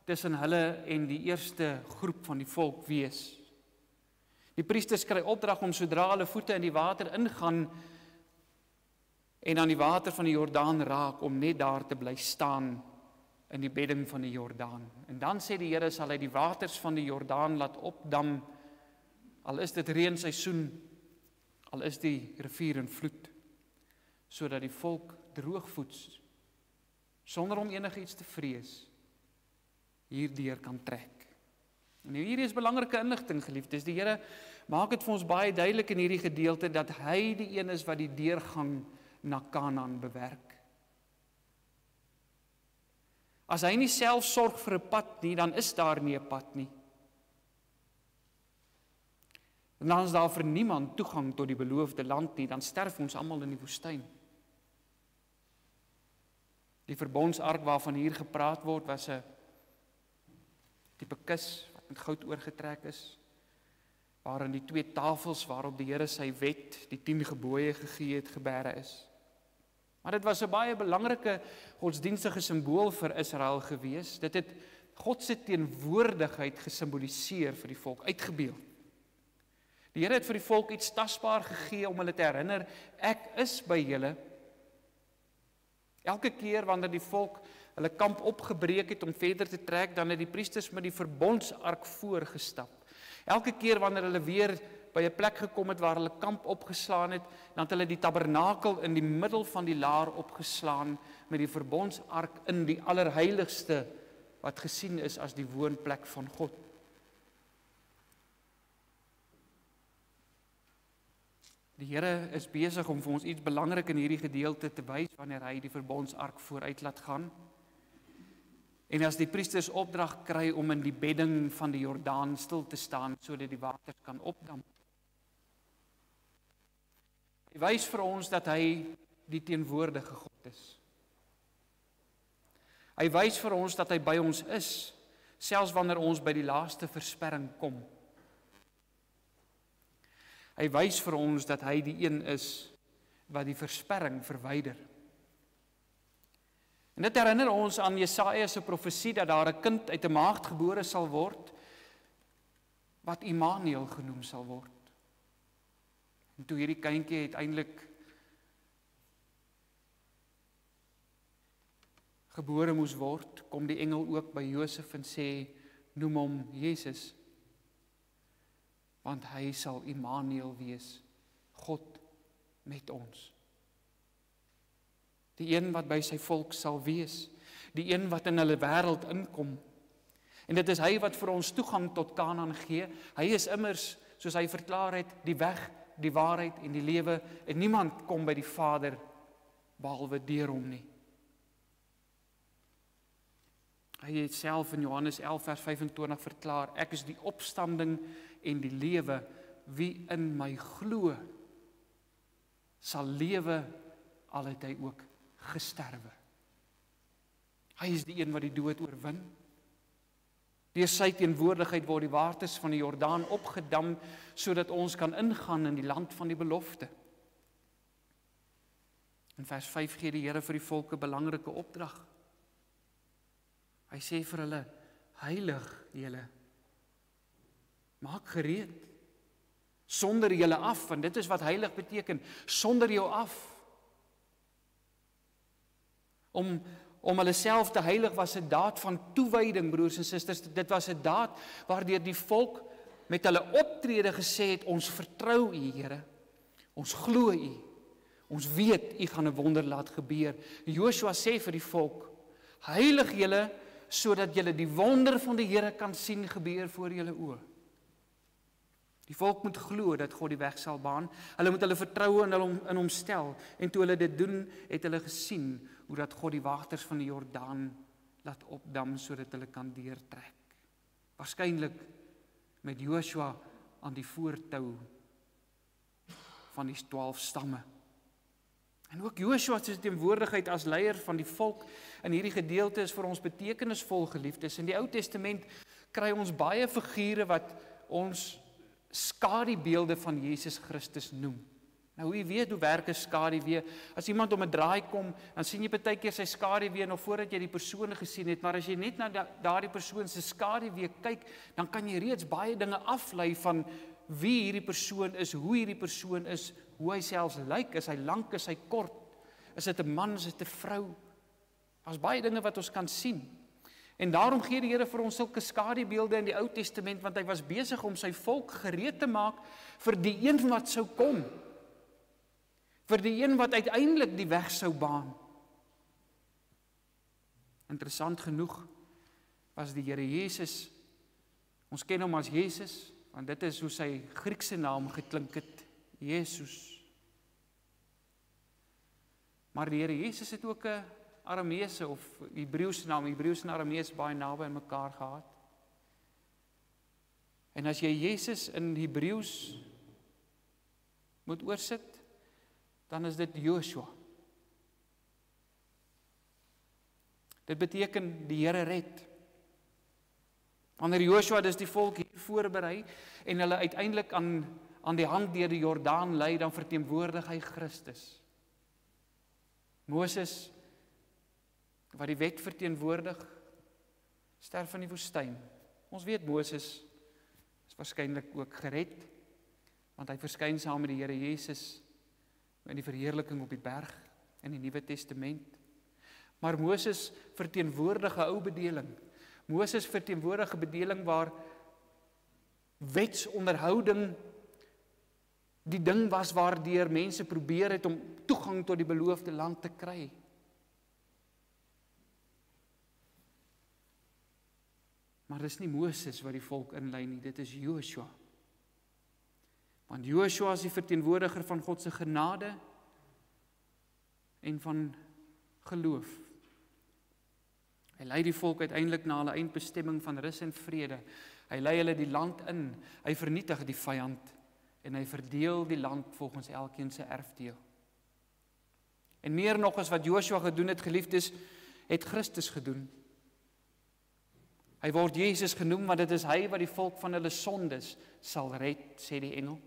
tussen hulle en die eerste groep van die volk wees. Die priesters kry opdrag om sodra hulle voete in die water ingaan en aan die water van die Jordaan raak, om net daar te bly staan in die bedding van die Jordaan. En dan sê die Here, sal hy die waters van die Jordaan laat opdam, al is dit reenseisoen, al is die rivier in vloed, sodat die volk droogvoets, sonder om enigiets te vrees, hierdeur kan trek. En hierdie is belangrike inligting, geliefdes. Die Here maak dit vir ons baie duidelik in hierdie gedeelte, dat hy die een is wat die deurgang na Kanaan bewerk. As hy nie self sorg vir 'n pad nie, dan is daar nie 'n pad nie. En dan is daar vir niemand toegang tot die beloofde land nie, dan sterf ons almal in die woestyn. Die verbondsark waarvan hier gepraat word, was 'n tipe kus wat met goud oorgetrek is, waarin die 2 tafels waarop die Here sy wet, die 10 gebooie gegee het, geberre is. Maar dit was 'n baie belangrike godsdienstige simbool vir Israel gewees. Dit het God se teenwoordigheid gesimboliseer vir die volk, uitgebeeld. Die Here het vir die volk iets tasbaar gegee om hulle te herinner, ek is by julle. Elke keer wanneer die volk hulle kamp opgebreek het om verder te trek, dan het die priesters met die verbondsark voorgestap. Elke keer wanneer hulle weer by 'n plek gekom het waar hulle kamp opgeslaan het, dan het hulle die tabernakel in die middel van die laar opgeslaan met die verbondsark in die allerheiligste wat gesien is as die woonplek van God. Die Here is besig om vir ons iets belangrik in hierdie gedeelte te wys wanneer hy die verbondsark vooruit laat gaan. En as die priesters opdrag kry om in die bedding van die Jordaan stil te staan sodat die waters kan opdam. Hy wys vir ons dat hy die teenwoordige God is. Hy wys vir ons dat hy by ons is, selfs wanneer ons by die laaste versperring kom. Hy wys vir ons dat hy die een is wat die versperring verwyder. En dit herinner ons aan Jesaja se profesie dat daar 'n kind uit 'n maagd gebore sal word wat Immanuel genoem sal word. En toe hierdie kindjie uiteindelik gebore moes word, kom die engel ook by Josef en sê, noem hom Jesus, want hy sal Immanuel wees, God met ons. Die een wat by sy volk sal wees, die een wat in hulle wêreld inkom. En dit is hy wat vir ons toegang tot Kanaan gee. Hy is immers, soos hy verklaar het, die weg, die waarheid en die lewe, en niemand kom by die Vader behalwe deur hom nie. Hy het self in Johannes 11 vers 25 verklaar, ek is die opstanding en die lewe, wie in my glo, sal lewe, al het hy ook gesterwe. Hy is die een wat die dood oorwin. Deur sy teenwoordigheid word die waters van die Jordaan opgedam, sodat ons kan ingaan in die land van die belofte. In vers 5 gee die Here vir die volk 'n belangrike opdrag. Hy sê vir hulle, heilig julle, maak gereed, sonder julle af, en dit is wat heilig beteken, sonder jou af. Om hulle self te heilig was 'n daad van toewyding, broers en susters. Dit was 'n daad waardeur die volk met hulle optrede gesê het, ons vertrou U, Here. Ons glo U. Ons weet U gaan 'n wonder laat gebeur. Joshua sê vir die volk, heilig julle sodat julle die wonder van die Here kan sien gebeur voor julle oë. Die volk moet glo dat God die weg sal baan. Hulle moet hulle vertroue in hom stel. En toe hulle dit doen, het hulle gesien hoe dat God die waters van die Jordaan laat opdam sodat hulle kan deurtrek. Waarskynlik met Joshua aan die voortou van die 12 stamme. En ook Joshua se teenwoordigheid as leier van die volk in hierdie gedeelte is vir ons betekenisvol, geliefdes. In die Ou Testament kry ons baie figure wat ons skadubeelde van Jesus Christus noem. Nou, u weet hoe werk 'n skaduwee. As iemand om 'n draai kom, dan sien jy baie keer sy skaduwee nog voordat jy die persoon gesien het, maar as jy net na daardie persoon se skaduwee kyk, dan kan jy reeds baie dinge aflei van wie hierdie persoon is, hoe hierdie persoon is, hoe hy selfs lyk, is hy lank, is hy kort, is dit 'n man, is dit 'n vrou? Daar's baie dinge wat ons kan sien. En daarom gee die Here vir ons sulke skadubeelde in die Ou Testament, want hy was besig om sy volk gereed te maak vir die een wat sou kom. Vir die een wat uiteindelik die weg sou baan. Interessant genoeg was die Here Jesus, ons ken hom as Jesus, want dit is hoe sy Griekse naam geklink het, Jesus. Maar die Here Jesus het ook 'n Arameese of Hebreëse naam, Hebreëus en Aramees baie naby aan mekaar gehad. En as jy Jesus in Hebreëus moet oorsit, dan is dit Joshua. Dit beteken die Here red. Wanneer Joshua dus die volk hier voorberei en hulle uiteindelik aan die hand deur die Jordaan lei, dan verteenwoordig hy Christus. Moses, wat die wet verteenwoordig, sterf in die woestyn. Ons weet Moses is waarskynlik ook gered, want hy verskyn saam met die Here Jesus in die verheerliking op die berg in die Nuwe Testament. Maar Moses verteenwoordig 'n ou bedeling. Moses verteenwoordig 'n bedeling waar wetsonderhouding die ding was waardeur mense probeer het om toegang tot die beloofde land te kry. Maar dis nie Moses wat die volk inlei nie, dit is Joshua. Want Joshua is die verteenwoordiger van God se genade en van geloof. Hy lei die volk uiteindelik na hulle eindbestemming van rus en vrede. Hy lei hulle die land in, hy vernietig die vyand en hy verdeel die land volgens elkeen se erfdeel. En meer nog as wat Joshua gedoen het, geliefdes, het Christus gedoen. Hy word Jesus genoem, want dit is hy wat die volk van hulle sondes sal red, sê die engel.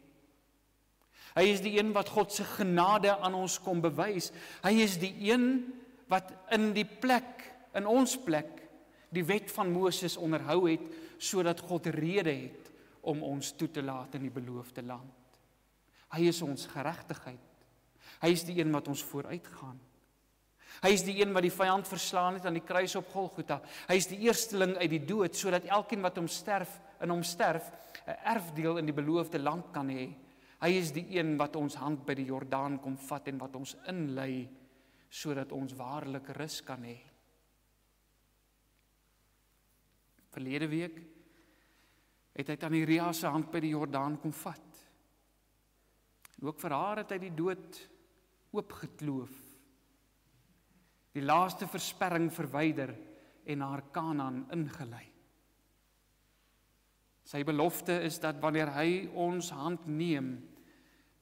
Hy is die een wat God se genade aan ons kom bewys. Hy is die een wat in ons plek, die wet van Moses onderhou het, sodat God rede het om ons toe te laat in die beloofde land. Hy is ons geregtigheid. Hy is die een wat ons vooruitgaan. Hy is die een wat die vyand verslaan het aan die kruis op Golgotha. Hy is die eersteling uit die dood, sodat elkeen wat in hom sterf, 'n erfdeel in die beloofde land kan hê. Hy is die een wat ons hand by die Jordaan kom vat en wat ons inlei, sodat ons waarlik rus kan hê. Verlede week het hy Taniria se hand by die Jordaan kom vat. En ook vir haar het hy die dood oopgekloof, die laaste versperring verwyder en haar Kanaan ingelei. Sy belofte is dat wanneer hy ons hand neem,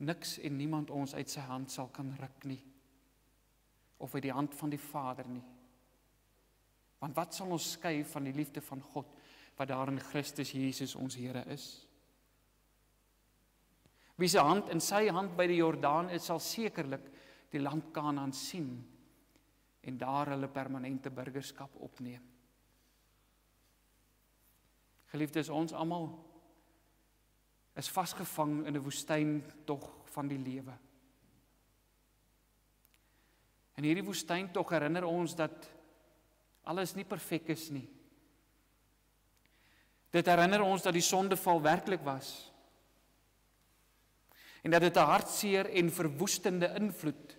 niks en niemand ons uit sy hand sal kan ruk nie, of uit die hand van die Vader nie. Want wat sal ons skei van die liefde van God, wat daar in Christus Jesus ons Here is? Wie se hand in sy hand by die Jordaan is, sal sekerlik die land Kanaan sien en daar hulle permanente burgerskap opneem. Geliefdes, ons almal is vasgevang in 'n woestyntog van die lewe. En hierdie woestyntog herinner ons dat alles nie perfek is nie. Dit herinner ons dat die sondeval werklik was. En dat dit 'n hartseer en verwoestende invloed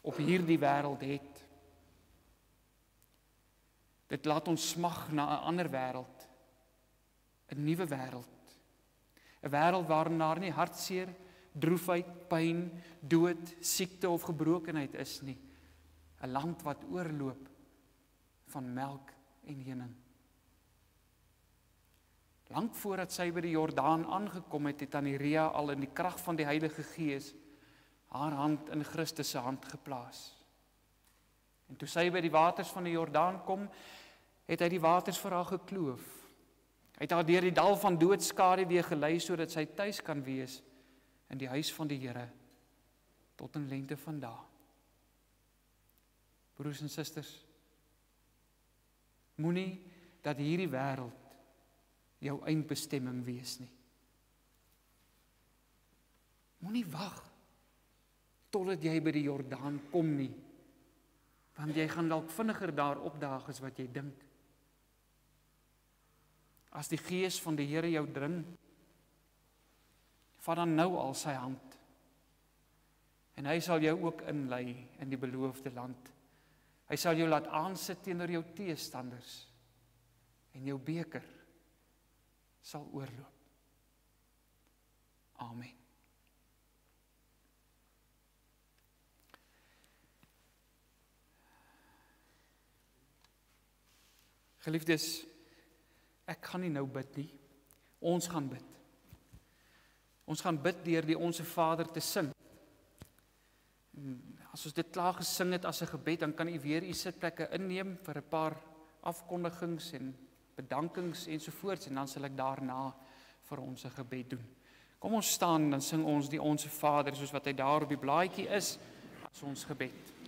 op hierdie wêreld het. Dit laat ons smag na 'n ander wêreld, 'n nuwe wêreld. 'n Wêreld waarin daar nie hartseer, droefheid, pyn, dood, siekte of gebrokenheid is nie. 'n Land wat oorloop van melk en honing. Lank voordat sy by die Jordaan aangekom het, het Taniria al in die krag van die Heilige Gees haar hand in Christus se hand geplaas. En toe sy by die waters van die Jordaan kom, het hy die waters vir haar gekloof. Hy het haar deur die dal van doodskaduwee gelei sodat sy tuis kan wees in die huis van die Here tot in lengte van dae. Broers en susters, moenie dat hierdie wêreld jou eindbestemming wees nie. Moenie wag totdat jy by die Jordaan kom nie, want jy gaan dalk vinniger daar opdaag as wat jy dink. As die Gees van die Here jou dring, vat dan nou al sy hand, en hy sal jou ook inlei in die beloofde land. Hy sal jou laat aansit teenoor jou teestanders, en jou beker sal oorloop. Amen. Geliefdes, ek gaan nie nou bid nie. Ons gaan bid. Ons gaan bid deur die Onse Vader te sing. En as ons dit klaar gesing het as 'n gebed, dan kan u weer u sitplekke inneem vir 'n paar afkondigings en bedankings ensovoorts, en dan sal ek daarna vir ons 'n gebed doen. Kom ons staan en dan sing ons die Onse Vader soos wat hy daar op die blaadjie is as ons gebed.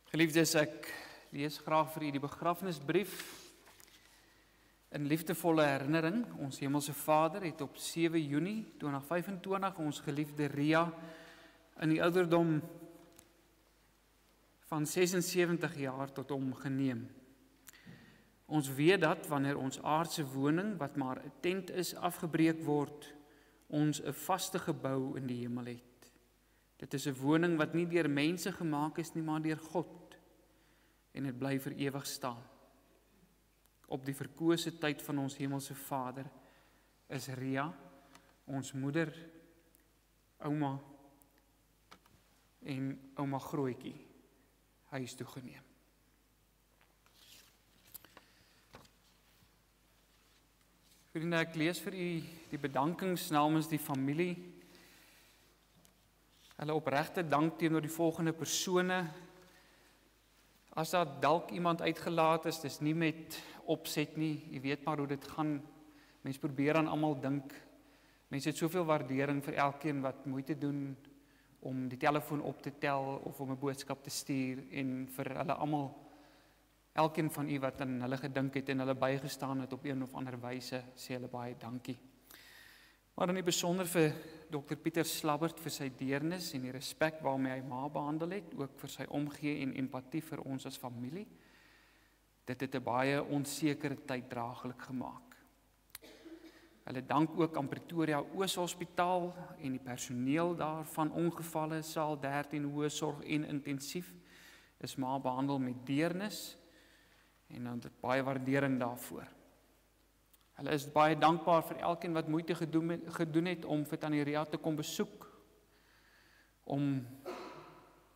Geliefdes, ek lees graag vir u die begrafnisbrief in liefdevolle herinnering. Ons Hemelse Vader het op 7 Junie 2025 ons geliefde Ria in die ouderdom van 76 jaar tot hom geneem. Ons weet dat wanneer ons aardse woning, wat maar 'n tent is, afgebreek word, ons 'n vaste gebou in die hemel het. Dit is 'n woning wat nie deur mense gemaak is nie, maar deur God. En dit bly vir ewig staan. Op die verkose tyd van ons Hemelse Vader is Ria, ons moeder, ouma, en ouma Grootjie huis toe geneem. Vriende, ek lees vir u die bedankings namens die familie. Hulle opregte dank teenoor die volgende persone. As daar dalk iemand uitgelaat is, dis nie met opset nie, jy weet maar hoe dit gaan. Mense probeer aan almal dink. Mense het soveel waardering vir elkeen wat moeite doen om die telefoon op te tel of om 'n boodskap te stuur, en vir hulle almal, elkeen van u wat aan hulle gedink het en hulle bygestaan het op een of ander wyse, sê hulle baie dankie. Maar in die besonder vir Dr. Pieter Slabbert vir sy deernis en die respek waarmee hy ma behandel het, ook vir sy omgee en empatie vir ons as familie. Dit het 'n baie onsekere tyd draaglik gemaak. Hulle dank ook aan Pretoria Oos Hospitaal en die personeel daarvan ongevalle, saal 13 hoë sorg en intensief, is ma behandel met deernis en dan het baie waardering daarvoor. Hulle is baie dankbaar vir elkeen wat moeite gedoen het om vir Tannie Ria te kom besoek, om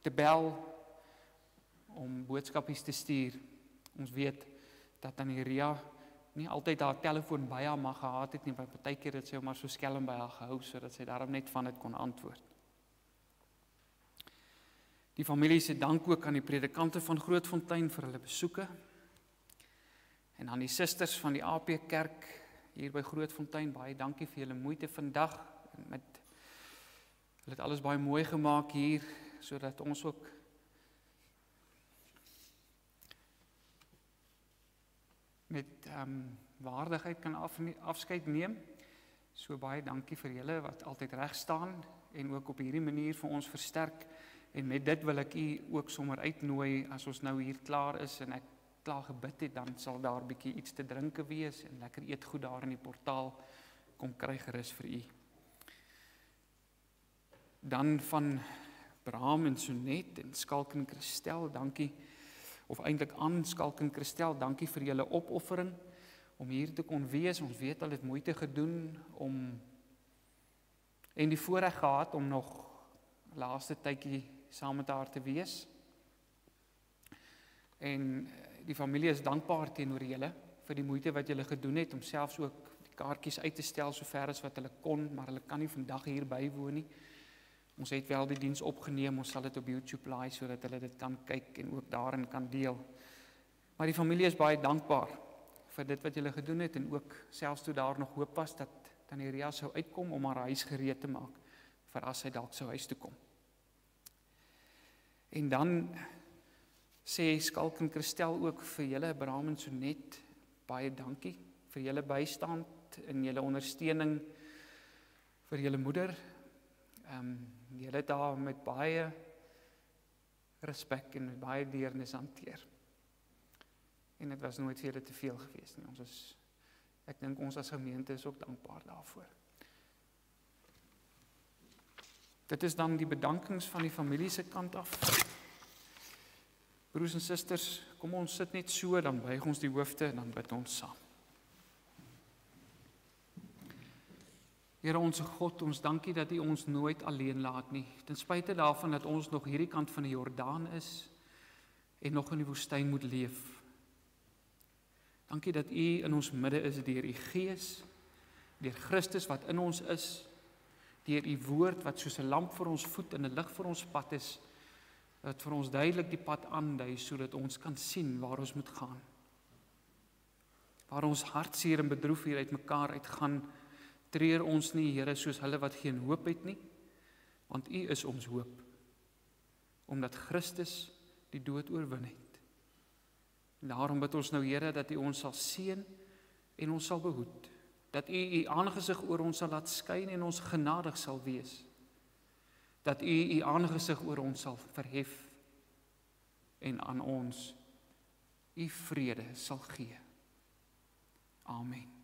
te bel, om boodskapies te stuur. Ons weet dat Tannie Ria nie altyd haar telefoon by haar mag gehad het nie, maar partykeer het sy hom maar so skelm by haar gehou, sodat sy daarom net van dit kon antwoord. Die familie se dank ook aan die predikante van Grootfontein vir hulle besoeke, en aan die susters van die AP Kerk hier by Grootfontein, baie dankie vir julle moeite vandag. Hulle het alles baie mooi gemaak hier, sodat ons ook met waardigheid kan afskeid neem. So baie dankie vir julle wat altyd reg staan en ook op hierdie manier vir ons versterk. En met dit wil ek u ook sommer uitnooi, as ons nou hier klaar is en ek klaar gebid het, dan sal daar 'n bietjie iets te drinke wees en lekker eetgoed daar in die portaal. Kom kry gerus vir u. Dan van Bram en Sonet en Skalk en Christel, dankie, of eintlik aan Skalk en Christel, dankie vir julle opoffering om hier te kon wees. Ons weet hulle het moeite gedoen en die voorreg gehad om nog laaste tydjie saam met haar te wees. En die familie is dankbaar teenoor julle vir die moeite wat julle gedoen het om selfs ook die kaartjies uit te stel so ver as wat hulle kon, maar hulle kan nie vandag hier bywoon nie. Ons het wel die diens opgeneem, ons sal dit op YouTube laai sodat hulle dit kan kyk en ook daarin kan deel. Maar die familie is baie dankbaar vir dit wat julle gedoen het en ook selfs toe daar nog hoop was dat Tannie Ria sou uitkom om haar huis gereed te maak vir as sy dalk sou huis toe kom. En dan sê Skalk en Christel ook vir julle, Bram en Sonet, baie dankie vir julle bystand en julle ondersteuning vir julle moeder. Julle het daar met baie respek en met baie deernis hanteer. En dit was nooit vir julle te veel gewees nie. Ek dink ons as gemeente is ook dankbaar daarvoor. Dit is dan die bedankings van die familie se kant af. Broers en susters, kom ons sit net so, dan buig ons die hoofde en dan bid ons saam. Here onse God, ons dankie dat U ons nooit alleen laat nie, ten spyte daarvan dat ons nog hierdie kant van die Jordaan is en nog in die woestyn moet leef. Dankie dat U in ons midde is deur U Gees, deur Christus wat in ons is, deur U woord wat soos 'n lamp vir ons voet en 'n lig vir ons pad is, wat vir ons duidelik die pad aandui sodat ons kan sien waar ons moet gaan. Waar ons hartseer en bedroef hier uit mekaar uitgaan, treur ons nie, Here, soos hulle wat geen hoop het nie, want U is ons hoop, omdat Christus die dood oorwin het. En daarom bid ons nou, Here, dat U ons sal seën en ons sal behoed, dat U aangesig oor ons sal laat skyn en ons genadig sal wees, dat U aangesig oor ons sal verhef en aan ons U vrede sal gee. Amen.